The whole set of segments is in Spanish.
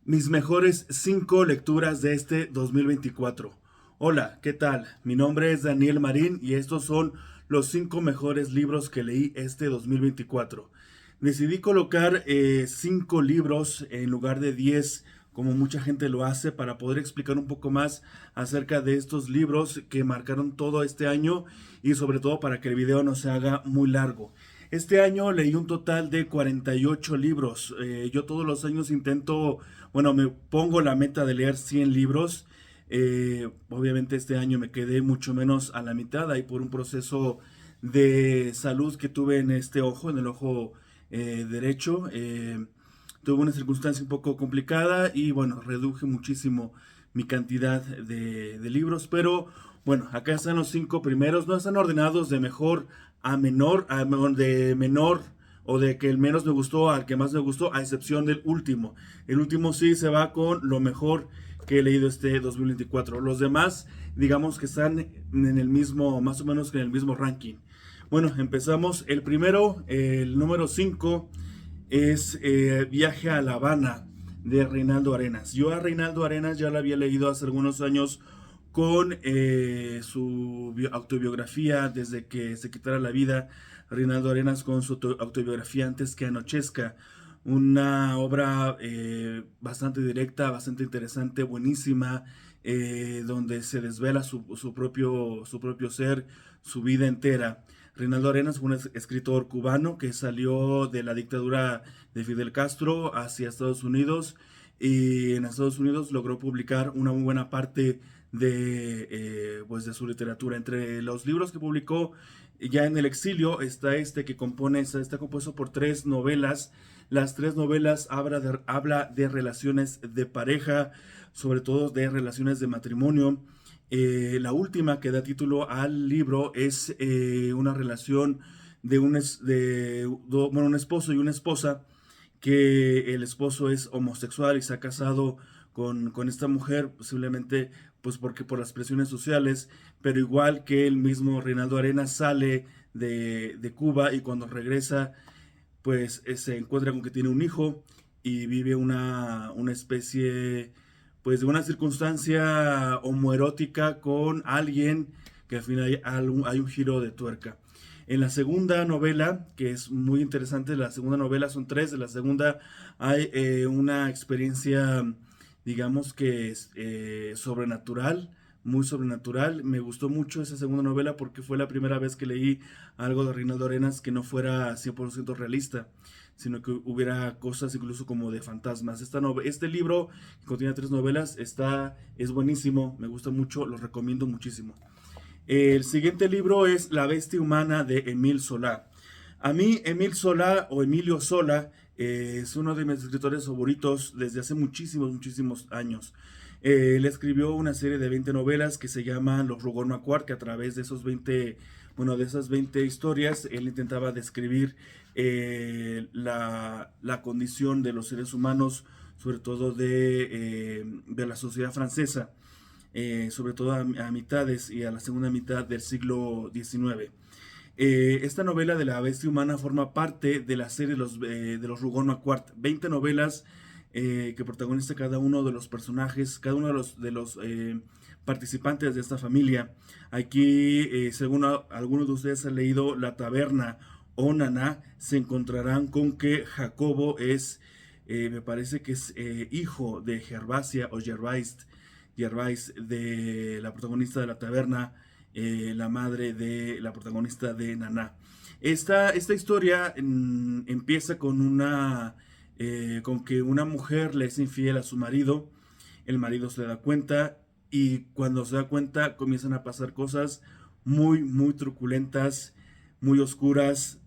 Mis mejores 5 lecturas de este 2024. Hola, ¿qué tal? Mi nombre es Daniel Marín y estos son los 5 mejores libros que leí este 2024. Decidí colocar 5 libros en lugar de 10, como mucha gente lo hace, para poder explicar un poco más acerca de estos libros que marcaron todo este año y sobre todo para que el video no se haga muy largo. Este año leí un total de 48 libros. Yo todos los años intento, bueno, me pongo la meta de leer 100 libros. Obviamente este año me quedé mucho menos a la mitad, ahí por un proceso de salud que tuve en este ojo, en el ojo derecho. Tuve una circunstancia un poco complicada y bueno, reduje muchísimo mi cantidad de libros, pero bueno, acá están los 5 primeros, no están ordenados de mejor a menor, de menor o de que el menos me gustó al que más me gustó, a excepción del último. El último sí se va con lo mejor que he leído este 2024. Los demás, digamos que están en el mismo, más o menos en el mismo ranking. Bueno, empezamos. El primero, el número 5 es Viaje a La Habana de Reinaldo Arenas. Yo a Reinaldo Arenas ya la había leído hace algunos años con su autobiografía Desde que se quitara la vida. Reinaldo Arenas con su autobiografía Antes que anochezca. Una obra bastante directa, bastante interesante, buenísima, donde se desvela su propio ser, su vida entera. Reinaldo Arenas fue un escritor cubano que salió de la dictadura de Fidel Castro hacia Estados Unidos y en Estados Unidos logró publicar una muy buena parte pues de su literatura. Entre los libros que publicó ya en el exilio está este que está compuesto por 3 novelas. Las 3 novelas habla de relaciones de pareja, sobre todo de relaciones de matrimonio. La última que da título al libro es una relación bueno, un esposo y una esposa, que el esposo es homosexual y se ha casado con esta mujer, posiblemente pues porque por las presiones sociales, pero igual que el mismo Reinaldo Arenas sale de Cuba y cuando regresa pues se encuentra con que tiene un hijo y vive una especie pues de una circunstancia homoerótica con alguien que al final hay un giro de tuerca. En la segunda novela, que es muy interesante, la segunda novela son 3, de la segunda hay una experiencia, digamos que es sobrenatural, muy sobrenatural. Me gustó mucho esa segunda novela porque fue la primera vez que leí algo de Reinaldo Arenas que no fuera 100% realista, sino que hubiera cosas incluso como de fantasmas. Este libro, que contiene 3 novelas, es buenísimo, me gusta mucho, lo recomiendo muchísimo. El siguiente libro es La bestia humana de Emil Solá. A mí, Emil Solá o Emilio Sola es uno de mis escritores favoritos desde hace muchísimos, muchísimos años. Él escribió una serie de 20 novelas que se llaman Los Rougon-Macquart, que a través de de esas 20 historias, él intentaba describir la condición de los seres humanos, sobre todo de la sociedad francesa, sobre todo a mitades y a la segunda mitad del siglo XIX. Esta novela de la bestia humana forma parte de la serie de los Rougon-Macquart, 20 novelas que protagoniza cada uno de los personajes, cada uno de los participantes de esta familia. Aquí, según algunos de ustedes han leído La Taberna o Naná, se encontrarán con que Jacobo me parece que es hijo de Gervasia o Gervais, de la protagonista de La Taberna, la madre de la protagonista de Naná. Esta historia empieza con que una mujer le es infiel a su marido. El marido se da cuenta y cuando se da cuenta comienzan a pasar cosas muy, muy truculentas, muy oscuras.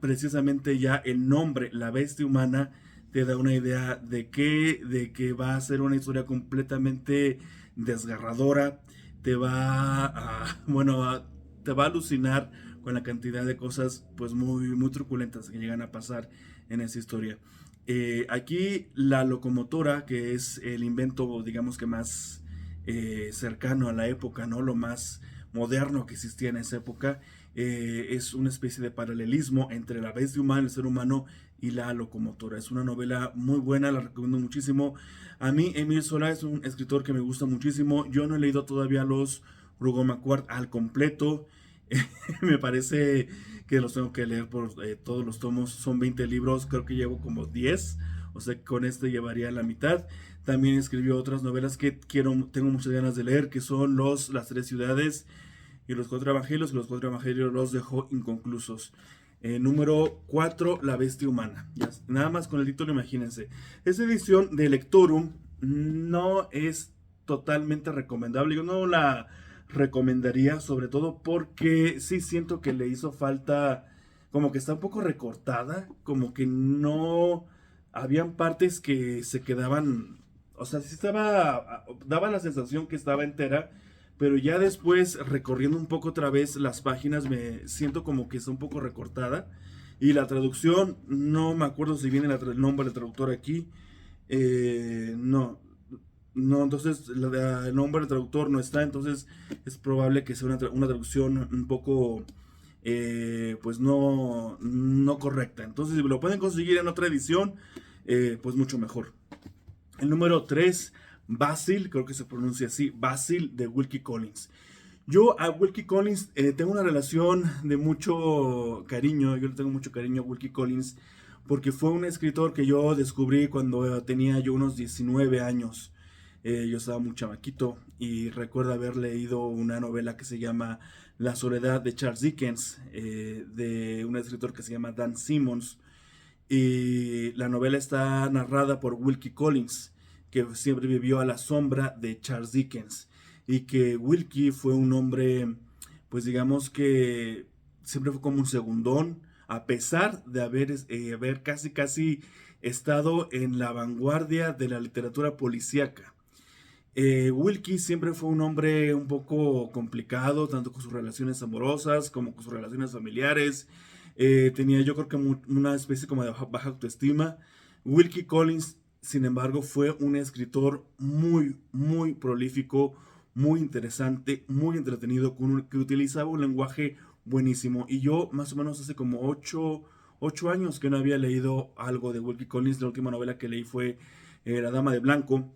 Precisamente ya el nombre, La Bestia Humana, te da una idea de que va a ser una historia completamente desgarradora. Te va a alucinar con la cantidad de cosas pues muy, muy truculentas que llegan a pasar en esa historia. Aquí la locomotora, que es el invento, digamos que más cercano a la época, ¿no? Lo más moderno que existía en esa época. Es una especie de paralelismo entre la bestia humana, el ser humano y la locomotora. Es una novela muy buena, la recomiendo muchísimo. A mí, Emile Zola es un escritor que me gusta muchísimo. Yo no he leído todavía los Rougon-Macquart al completo. Me parece que los tengo que leer por todos los tomos. Son 20 libros, creo que llevo como 10. O sea que con este llevaría la mitad. También escribió otras novelas que tengo muchas ganas de leer, que son Las Tres Ciudades y los Cuatro Evangelios. Los Cuatro Evangelios los dejó inconclusos. Número 4, La Bestia Humana. Ya, nada más con el título, imagínense. Esta edición de Lectorum no es totalmente recomendable. Yo no la recomendaría, sobre todo porque sí siento que le hizo falta, como que está un poco recortada, como que no, habían partes que se quedaban, o sea, sí estaba, daba la sensación que estaba entera, pero ya después, recorriendo un poco otra vez las páginas, me siento como que está un poco recortada. Y la traducción, no me acuerdo si viene el nombre del traductor aquí. No, no, entonces el nombre del traductor no está, entonces es probable que sea una traducción un poco, pues no correcta. Entonces, si lo pueden conseguir en otra edición, pues mucho mejor. El número 3, Basil, creo que se pronuncia así, Basil de Wilkie Collins. Yo a Wilkie Collins tengo una relación de mucho cariño, yo le tengo mucho cariño a Wilkie Collins, porque fue un escritor que yo descubrí cuando tenía yo unos 19 años. Yo estaba muy chamaquito y recuerdo haber leído una novela que se llama La Soledad de Charles Dickens, de un escritor que se llama Dan Simmons. Y la novela está narrada por Wilkie Collins, que siempre vivió a la sombra de Charles Dickens. Y que Wilkie fue un hombre, pues digamos que siempre fue como un segundón, a pesar de haber casi estado en la vanguardia de la literatura policíaca. Wilkie siempre fue un hombre un poco complicado, tanto con sus relaciones amorosas como con sus relaciones familiares. Tenía yo creo que una especie como de baja autoestima. Wilkie Collins, sin embargo, fue un escritor muy prolífico, muy interesante, muy entretenido, que utilizaba un lenguaje buenísimo. Y yo más o menos hace como 8 años que no había leído algo de Wilkie Collins. La última novela que leí fue La Dama de Blanco.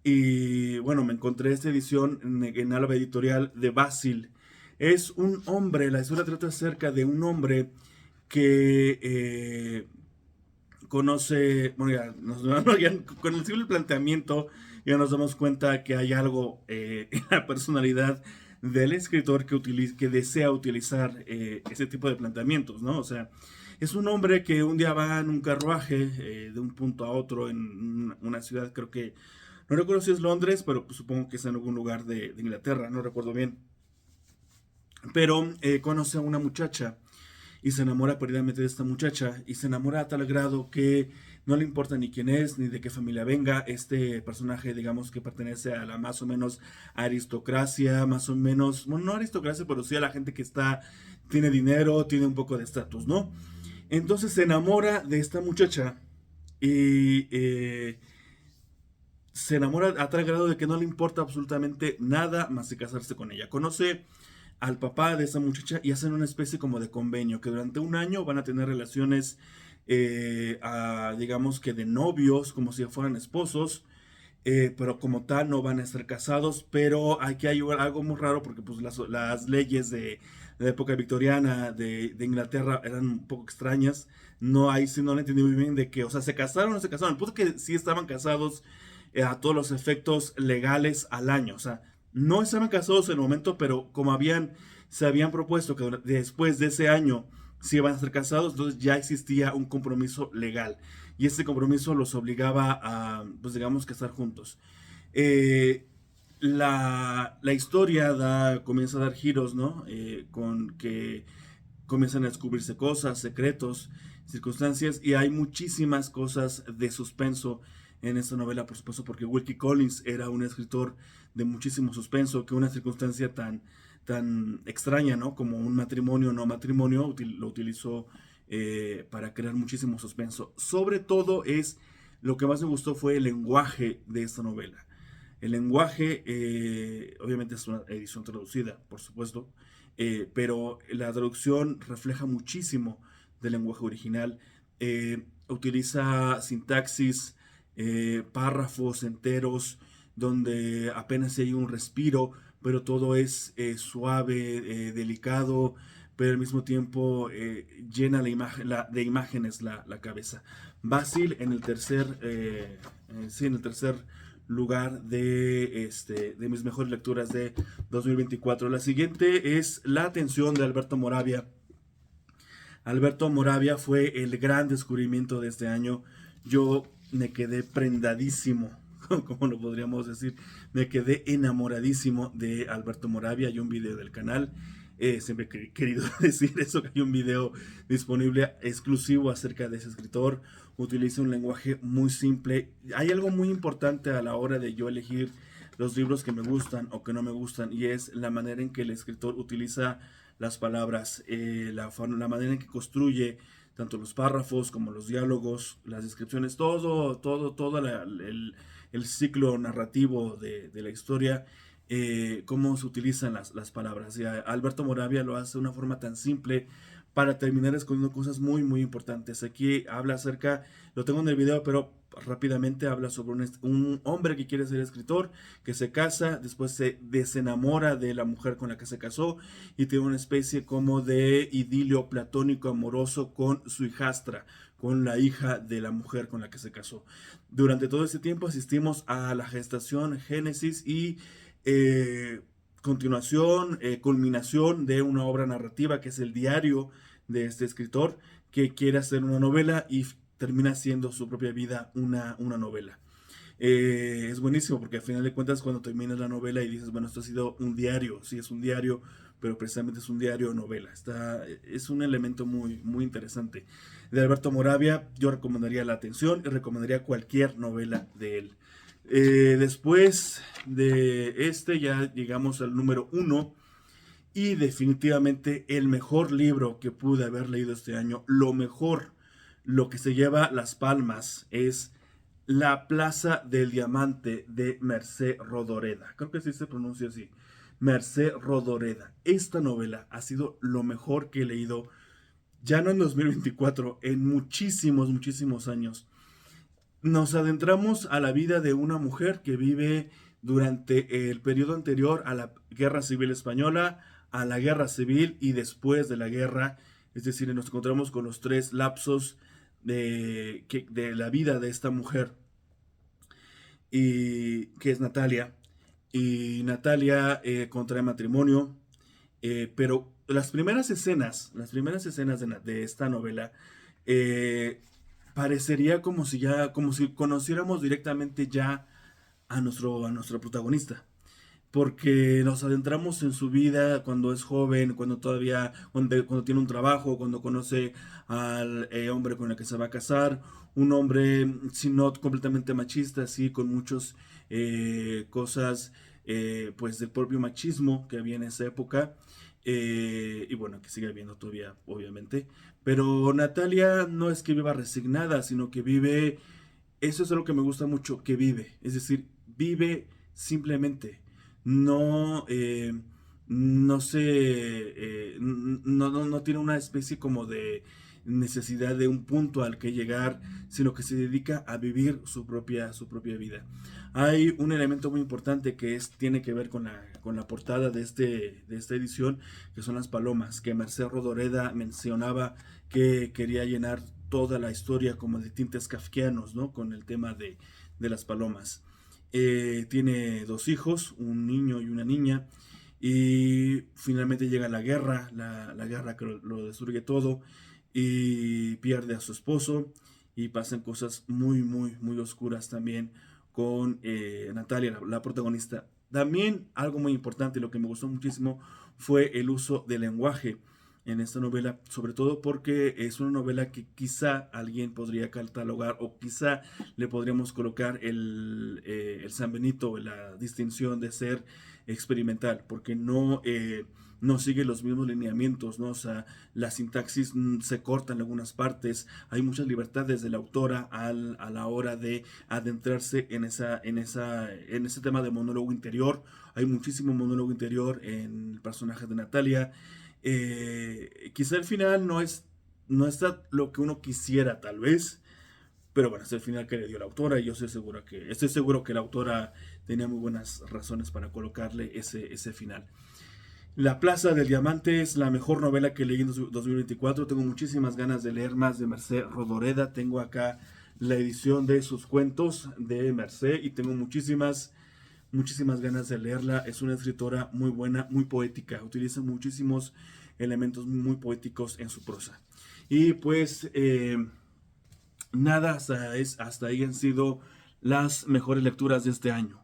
Y bueno, me encontré esta edición en Alba Editorial de Basil. Es un hombre, la historia trata acerca de un hombre que conoce, bueno, ya con el simple planteamiento ya nos damos cuenta que hay algo en la personalidad del escritor que desea utilizar ese tipo de planteamientos, ¿no? O sea, es un hombre que un día va en un carruaje de un punto a otro en una ciudad, creo que no recuerdo si es Londres, pero pues, supongo que es en algún lugar de Inglaterra, no recuerdo bien. Pero conoce a una muchacha y se enamora perdidamente de esta muchacha y se enamora a tal grado que no le importa ni quién es ni de qué familia venga. Este personaje, digamos que pertenece a la más o menos aristocracia, más o menos, bueno, no aristocracia, pero sí a la gente que tiene dinero, tiene un poco de estatus, ¿no? Entonces se enamora de esta muchacha y se enamora a tal grado de que no le importa absolutamente nada más que casarse con ella. Conoce al papá de esa muchacha y hacen una especie como de convenio que durante un año van a tener relaciones, digamos que de novios, como si fueran esposos, pero como tal no van a estar casados. Pero aquí hay algo muy raro porque pues las leyes de la época victoriana de Inglaterra eran un poco extrañas. No, ahí sí no le entendí muy bien de que, o sea, se casaron o no se casaron. El punto es que sí estaban casados a todos los efectos legales al año. O sea, no estaban casados en el momento, pero como se habían propuesto que después de ese año se iban a ser casados, entonces ya existía un compromiso legal. Y ese compromiso los obligaba a, pues digamos, que estar juntos. La historia comienza a dar giros, ¿no? Con que comienzan a descubrirse cosas, secretos, circunstancias, y hay muchísimas cosas de suspenso en esta novela, por supuesto, porque Wilkie Collins era un escritor de muchísimo suspenso, que una circunstancia tan extraña, ¿no? Como un matrimonio o no matrimonio, lo utilizó para crear muchísimo suspenso. Sobre todo lo que más me gustó fue el lenguaje de esta novela. El lenguaje, obviamente es una edición traducida, por supuesto, pero la traducción refleja muchísimo del lenguaje original. Utiliza sintaxis, párrafos enteros, donde apenas hay un respiro, pero todo es suave, delicado, pero al mismo tiempo llena de imágenes la cabeza. Basil en el tercer, sí, en el tercer lugar de mis mejores lecturas de 2024. La siguiente es La atención de Alberto Moravia. Alberto Moravia fue el gran descubrimiento de este año. Yo me quedé prendadísimo, como lo podríamos decir, me quedé enamoradísimo de Alberto Moravia. Hay un video del canal, siempre he querido decir eso, que hay un video disponible exclusivo acerca de ese escritor. Utiliza un lenguaje muy simple. Hay algo muy importante a la hora de yo elegir los libros que me gustan o que no me gustan, y es la manera en que el escritor utiliza las palabras, la manera en que construye tanto los párrafos como los diálogos, las descripciones, todo el ciclo narrativo de la historia, cómo se utilizan las palabras. Y Alberto Moravia lo hace de una forma tan simple para terminar escondiendo cosas muy importantes. Aquí habla acerca, lo tengo en el video, pero rápidamente habla sobre un hombre que quiere ser escritor, que se casa, después se desenamora de la mujer con la que se casó y tiene una especie como de idilio platónico amoroso con su hijastra, con la hija de la mujer con la que se casó. Durante todo ese tiempo asistimos a la gestación, génesis y continuación, culminación de una obra narrativa que es el diario de este escritor que quiere hacer una novela y termina siendo su propia vida una novela. Es buenísimo porque al final de cuentas cuando terminas la novela y dices, bueno, esto ha sido un diario, sí es un diario, pero precisamente es un diario o novela. Es un elemento muy interesante. De Alberto Moravia yo recomendaría La atención y recomendaría cualquier novela de él. Después de ya llegamos al número 1 y definitivamente el mejor libro que pude haber leído este año, lo que se lleva las palmas es La Plaza del Diamante de Mercé Rodoreda. Creo que sí se pronuncia así. Mercé Rodoreda. Esta novela ha sido lo mejor que he leído, ya no en 2024, en muchísimos años. Nos adentramos a la vida de una mujer que vive durante el periodo anterior a la Guerra Civil Española, a la Guerra Civil y después de la guerra. Es decir, nos encontramos con los tres lapsos de la vida de esta mujer, y, que es Natalia. Y Natalia contrae matrimonio, pero las primeras escenas de esta novela, eh, parecería como si conociéramos directamente ya a nuestro protagonista, porque nos adentramos en su vida cuando es joven, cuando tiene un trabajo, cuando conoce al hombre con el que se va a casar, un hombre, si no completamente machista, sí, con muchas cosas, pues del propio machismo que había en esa época, y bueno, que sigue habiendo todavía, obviamente, pero Natalia no es que viva resignada, sino que vive, eso es algo que me gusta mucho, que vive, es decir, vive simplemente, no, no se, no tiene una especie como de necesidad de un punto al que llegar, sino que se dedica a vivir su propia vida. Hay un elemento muy importante que tiene que ver con la portada de esta edición, que son las palomas, que Mercé Rodoreda mencionaba que quería llenar toda la historia como de tintes kafkianos, ¿no? Con el tema de las palomas. Tiene dos hijos, un niño y una niña, y finalmente llega la guerra, la guerra que lo destruye todo, y pierde a su esposo, y pasan cosas muy oscuras también con Natalia, la protagonista. También algo muy importante, lo que me gustó muchísimo, fue el uso del lenguaje. en esta novela, sobre todo porque es una novela que quizá alguien podría catalogar o quizá le podríamos colocar el San Benito, la distinción de ser experimental, porque no sigue los mismos lineamientos, ¿no? O sea, la sintaxis se corta en algunas partes, hay muchas libertades de la autora a la hora de adentrarse en ese tema de monólogo interior. Hay muchísimo monólogo interior en el personaje de Natalia. Quizá el final no está lo que uno quisiera tal vez, pero bueno, es el final que le dio la autora y yo estoy seguro que la autora tenía muy buenas razones para colocarle ese final. La Plaza del Diamante es la mejor novela que leí en 2024. Tengo muchísimas ganas de leer más de Mercé Rodoreda. Tengo acá la edición de sus cuentos de Mercé y tengo muchísimas ganas de leerla. Es una escritora muy buena, muy poética. Utiliza muchísimos elementos muy poéticos en su prosa. Y pues nada, hasta ahí han sido las mejores lecturas de este año.